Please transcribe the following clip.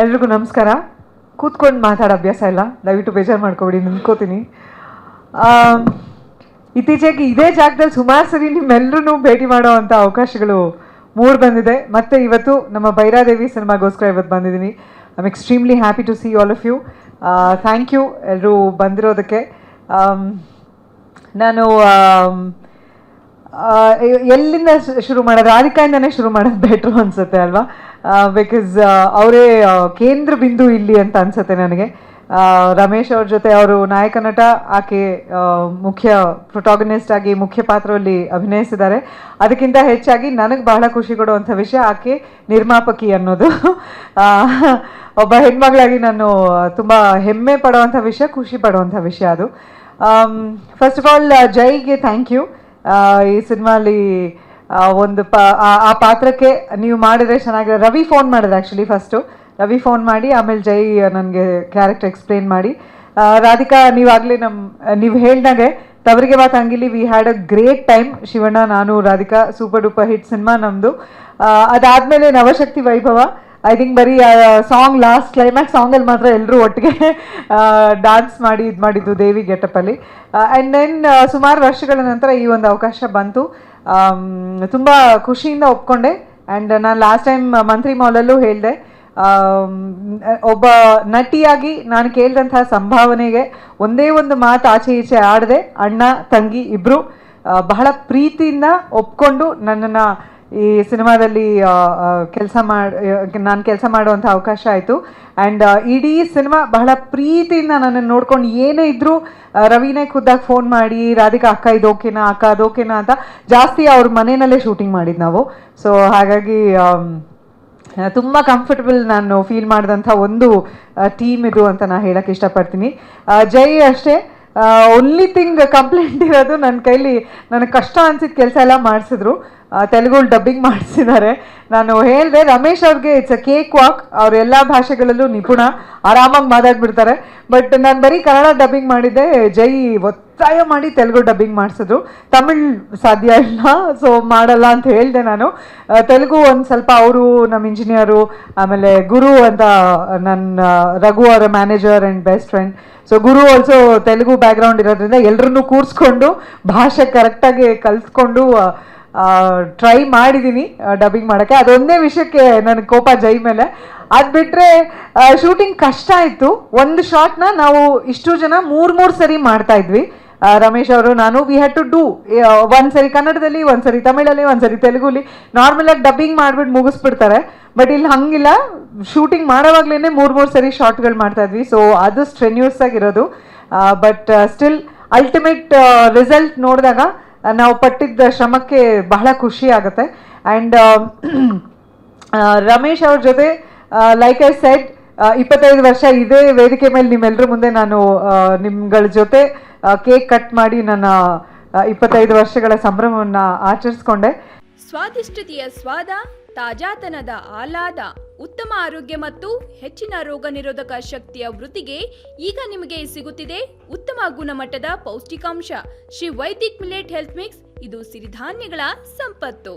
ಎಲ್ರಿಗೂ ನಮಸ್ಕಾರ. ಕೂತ್ಕೊಂಡು ಮಾತಾಡೋ ಅಭ್ಯಾಸ ಇಲ್ಲ, ದಯವಿಟ್ಟು ಬೇಜಾರು ಮಾಡ್ಕೊಬಿಡಿ, ನಿಂತ್ಕೋತೀನಿ. ಇತ್ತೀಚೆಗೆ ಇದೇ ಜಾಗದಲ್ಲಿ ಸುಮಾರು ಸರಿ ನಿಮ್ಮೆಲ್ಲರೂ ಭೇಟಿ ಮಾಡೋ ಅಂಥ ಅವಕಾಶಗಳು ಬಂದಿದೆ. ಮತ್ತು ಇವತ್ತು ನಮ್ಮ ಭೈರಾದೇವಿ ಸಿನಿಮಾಗೋಸ್ಕರ ಇವತ್ತು ಬಂದಿದ್ದೀನಿ. I am extremely happy to see all of you. Thank you ಎಲ್ಲರೂ ಬಂದಿರೋದಕ್ಕೆ. ನಾನು ಎಲ್ಲಿಂದ ಶುರು ಮಾಡೋದು? ರಾಧಿಕಾಯಿಂದನೇ ಶುರು ಮಾಡೋದು ಬೆಟ್ರು ಅನಿಸುತ್ತೆ ಅಲ್ವಾ? ಬಿಕಾಸ್ ಅವರೇ ಕೇಂದ್ರ ಬಿಂದು ಇಲ್ಲಿ ಅಂತ ಅನಿಸುತ್ತೆ ನನಗೆ. ರಮೇಶ್ ಅವ್ರ ಜೊತೆ ಅವರು ನಾಯಕ ನಟ, ಆಕೆ ಮುಖ್ಯ ಪ್ರೊಟಾಗನಿಸ್ಟ್ ಆಗಿ ಮುಖ್ಯ ಪಾತ್ರದಲ್ಲಿ ಅಭಿನಯಿಸಿದ್ದಾರೆ. ಅದಕ್ಕಿಂತ ಹೆಚ್ಚಾಗಿ ನನಗೆ ಬಹಳ ಖುಷಿ ಕೊಡುವಂಥ ವಿಷಯ ಆಕೆ ನಿರ್ಮಾಪಕಿ ಅನ್ನೋದು. ಒಬ್ಬ ಹೆಣ್ಮಗಳಾಗಿ ನಾನು ತುಂಬ ಹೆಮ್ಮೆ ಪಡುವಂಥ ವಿಷಯ, ಖುಷಿ ಪಡುವಂಥ ವಿಷಯ ಅದು. ಫಸ್ಟ್ ಆಫ್ ಆಲ್ ಜೈಗೆ ಥ್ಯಾಂಕ್ ಯು. ಈ ಸಿನಿಮಾಲಿ ಒಂದು ಆ ಪಾತ್ರಕ್ಕೆ ನೀವು ಮಾಡಿದರೆ ಚೆನ್ನಾಗಿದೆ. ರವಿ ಫೋನ್ ಮಾಡಿದ್ರೆ ಆ್ಯಕ್ಚುಲಿ ಫಸ್ಟು ರವಿ ಫೋನ್ ಮಾಡಿ ಆಮೇಲೆ ಜೈ ನನಗೆ ಕ್ಯಾರೆಕ್ಟರ್ ಎಕ್ಸ್ಪ್ಲೇನ್ ಮಾಡಿ, ರಾಧಿಕಾ ನೀವಾಗಲೇ ನೀವು ಹೇಳ್ದಾಗೆ ತವರಿಗೆ ಬಾತ್ ಅಂಗಿಲಿ we had a great time. Shivanna, ನಾನು, Radhika, super duper hit cinema ನಮ್ಮದು. ಅದಾದಮೇಲೆ ನವಶಕ್ತಿ ವೈಭವ, ಐ ಥಿಂಕ್ ಬರೀ ಸಾಂಗ್ ಲಾಸ್ಟ್ ಕ್ಲೈಮ್ಯಾಕ್ಸ್ ಸಾಂಗಲ್ಲಿ ಮಾತ್ರ ಎಲ್ಲರೂ ಒಟ್ಟಿಗೆ ಡ್ಯಾನ್ಸ್ ಮಾಡಿ ಇದು ಮಾಡಿದ್ದು ದೇವಿ ಗೆಟಪ್ಪಲ್ಲಿ. ಆ್ಯಂಡ್ ದೆನ್ ಸುಮಾರು ವರ್ಷಗಳ ನಂತರ ಈ ಒಂದು ಅವಕಾಶ ಬಂತು. ತುಂಬ ಖುಷಿಯಿಂದ ಒಪ್ಕೊಂಡೆ. ಆ್ಯಂಡ್ ನಾನು ಲಾಸ್ಟ್ ಟೈಮ್ ಮಂತ್ರಿ ಮಾಲಲ್ಲೂ ಹೇಳಿದೆ, ಒಬ್ಬ ನಟಿಯಾಗಿ ನಾನು ಕೇಳಿದಂತಹ ಸಂಭಾವನೆಗೆ ಒಂದೇ ಒಂದು ಮಾತು ಆಚೆ ಈಚೆ ಆಡದೆ ಅಣ್ಣ ತಂಗಿ ಇಬ್ಬರು ಬಹಳ ಪ್ರೀತಿಯಿಂದ ಒಪ್ಕೊಂಡು ನನ್ನನ್ನು ಈ ಸಿನಿಮಾದಲ್ಲಿ ನಾನು ಕೆಲಸ ಮಾಡುವಂಥ ಅವಕಾಶ ಆಯಿತು. ಆ್ಯಂಡ್ ಇಡೀ ಸಿನಿಮಾ ಬಹಳ ಪ್ರೀತಿಯಿಂದ ನನ್ನನ್ನು ನೋಡ್ಕೊಂಡು ಏನೇ ಇದ್ದರೂ ರವಿನೇ ಖುದ್ದಾಗಿ ಫೋನ್ ಮಾಡಿ, ರಾಧಿಕಾ ಅಕ್ಕ ಇದು ಓಕೆನಾ, ಅಕ್ಕ ಅದು ಓಕೆನಾ ಅಂತ ಜಾಸ್ತಿ ಅವ್ರ ಮನೆಯಲ್ಲೇ ಶೂಟಿಂಗ್ ಮಾಡಿದ್ದು ನಾವು. ಸೊ ಹಾಗಾಗಿ ತುಂಬ ಕಂಫರ್ಟಬಲ್ ನಾನು ಫೀಲ್ ಮಾಡಿದಂಥ ಒಂದು ಟೀಮ್ ಇದು ಅಂತ ನಾನು ಹೇಳೋಕ್ಕೆ ಇಷ್ಟಪಡ್ತೀನಿ. ಜೈ ಅಷ್ಟೇ, ಓನ್ಲಿ ಥಿಂಗ್ ಕಂಪ್ಲೇಂಟ್ ಇರೋದು ನನ್ನ ಕೈಲಿ ನನಗೆ ಕಷ್ಟ ಅನಿಸಿದ ಕೆಲಸ ಎಲ್ಲ ಮಾಡಿಸಿದ್ರು. ತೆಲುಗು ಡಬ್ಬಿಂಗ್ ಮಾಡಿಸಿದ್ದಾರೆ. ನಾನು ಹೇಳಿದೆ ರಮೇಶ್ ಅವ್ರಿಗೆ ಇಟ್ಸ್ ಅ ಕೇಕ್ ವಾಕ್, ಅವ್ರು ಎಲ್ಲ ಭಾಷೆಗಳಲ್ಲೂ ನಿಪುಣ, ಆರಾಮಾಗಿ ಮಾತಾಡ್ಬಿಡ್ತಾರೆ. ಬಟ್ ನಾನು ಬರೀ ಕನ್ನಡ ಡಬ್ಬಿಂಗ್ ಮಾಡಿದ್ದೆ, ಜೈ ಒತ್ತಾಯ ಮಾಡಿ ತೆಲುಗು ಡಬ್ಬಿಂಗ್ ಮಾಡಿಸಿದ್ರು. ತಮಿಳ್ ಸಾಧ್ಯ ಇಲ್ಲ, ಸೊ ಮಾಡಲ್ಲ ಅಂತ ಹೇಳಿದೆ ನಾನು. ತೆಲುಗು ಒಂದು ಸ್ವಲ್ಪ ಅವರು ನಮ್ಮ ಇಂಜಿನಿಯರು, ಆಮೇಲೆ ಗುರು ಅಂತ ನನ್ನ ರಘು ಅವರ manager and best friend. So Guru also Telugu background ಇರೋದ್ರಿಂದ ಎಲ್ಲರನ್ನೂ ಕೂರಿಸ್ಕೊಂಡು ಭಾಷೆ ಕರೆಕ್ಟಾಗಿ ಕಲಿತ್ಕೊಂಡು ಟ್ರೈ ಮಾಡಿದ್ದೀನಿ ಡಬ್ಬಿಂಗ್ ಮಾಡೋಕ್ಕೆ. ಅದೊಂದೇ ವಿಷಯಕ್ಕೆ ನನಗೆ ಕೋಪ ಜೈ ಮೇಲೆ. ಅದು ಬಿಟ್ಟರೆ ಶೂಟಿಂಗ್ ಕಷ್ಟ ಆಯಿತು. ಒಂದು ಶಾಟ್ನ ನಾವು ಇಷ್ಟು ಜನ ಮೂರು ಸರಿ ಮಾಡ್ತಾ ಇದ್ವಿ, ರಮೇಶ್ ಅವರು ನಾನು. ವಿ ಹ್ಯಾಡ್ ಟು ಡೂ ಒಂದು ಸರಿ ಕನ್ನಡದಲ್ಲಿ, ಒಂದು ಸರಿ ತಮಿಳಲ್ಲಿ, ಒಂದು ಸರಿ ತೆಲುಗುಲಿ. ನಾರ್ಮಲಾಗಿ ಡಬ್ಬಿಂಗ್ ಮಾಡಿಬಿಟ್ಟು ಮುಗಿಸ್ಬಿಡ್ತಾರೆ. ಬಟ್ ಇಲ್ಲಿ ಹಂಗಿಲ್ಲ, ಶೂಟಿಂಗ್ ಮಾಡೋವಾಗ್ಲೇ ಮೂರು ಸರಿ ಶಾರ್ಟ್ಗಳು ಮಾಡ್ತಾ ಇದ್ವಿ. ಸೊ ಅದು ಸ್ಟ್ರೆನ್ಯೂಸ್ ಆಗಿರೋದು. ಬಟ್ ಸ್ಟಿಲ್ ಅಲ್ಟಿಮೇಟ್ ರಿಸಲ್ಟ್ ನೋಡಿದಾಗ ನಾವು ಪಟ್ಟಿದ್ದ ಶ್ರಮಕ್ಕೆ ಬಹಳ ಖುಷಿ ಆಗುತ್ತೆ. ಆ್ಯಂಡ್ ರಮೇಶ್ ಅವ್ರ ಜೊತೆ ಲೈಕ್ ಐ ಸೆಡ್ 25 ವರ್ಷ ಇದೇ ವೇದಿಕೆ ಮೇಲೆ ನಿಮ್ಮೆಲ್ಲರ ಮುಂದೆ ನಾನು ನಿಮ್ಗಳ ಜೊತೆ ಕೇಕ್ ಕಟ್ ಮಾಡಿ ನನ್ನ 25 ವರ್ಷಗಳ ಸಂಭ್ರಮವನ್ನು ಆಚರಿಸ್ಕೊಂಡೆ. ಸ್ವಾದಿಷ್ಟತೆಯ ಸ್ವಾದ, ತಾಜಾತನದ ಆಹ್ಲಾದ, ಉತ್ತಮ ಆರೋಗ್ಯ ಮತ್ತು ಹೆಚ್ಚಿನ ರೋಗ ನಿರೋಧಕ ಶಕ್ತಿಯ ವೃದ್ಧಿಗೆ ಈಗ ನಿಮಗೆ ಸಿಗುತ್ತಿದೆ ಉತ್ತಮ ಗುಣಮಟ್ಟದ ಪೌಷ್ಟಿಕಾಂಶ Shri Vaidik millet health mix. ಇದು ಸಿರಿಧಾನ್ಯಗಳ ಸಂಪತ್ತು.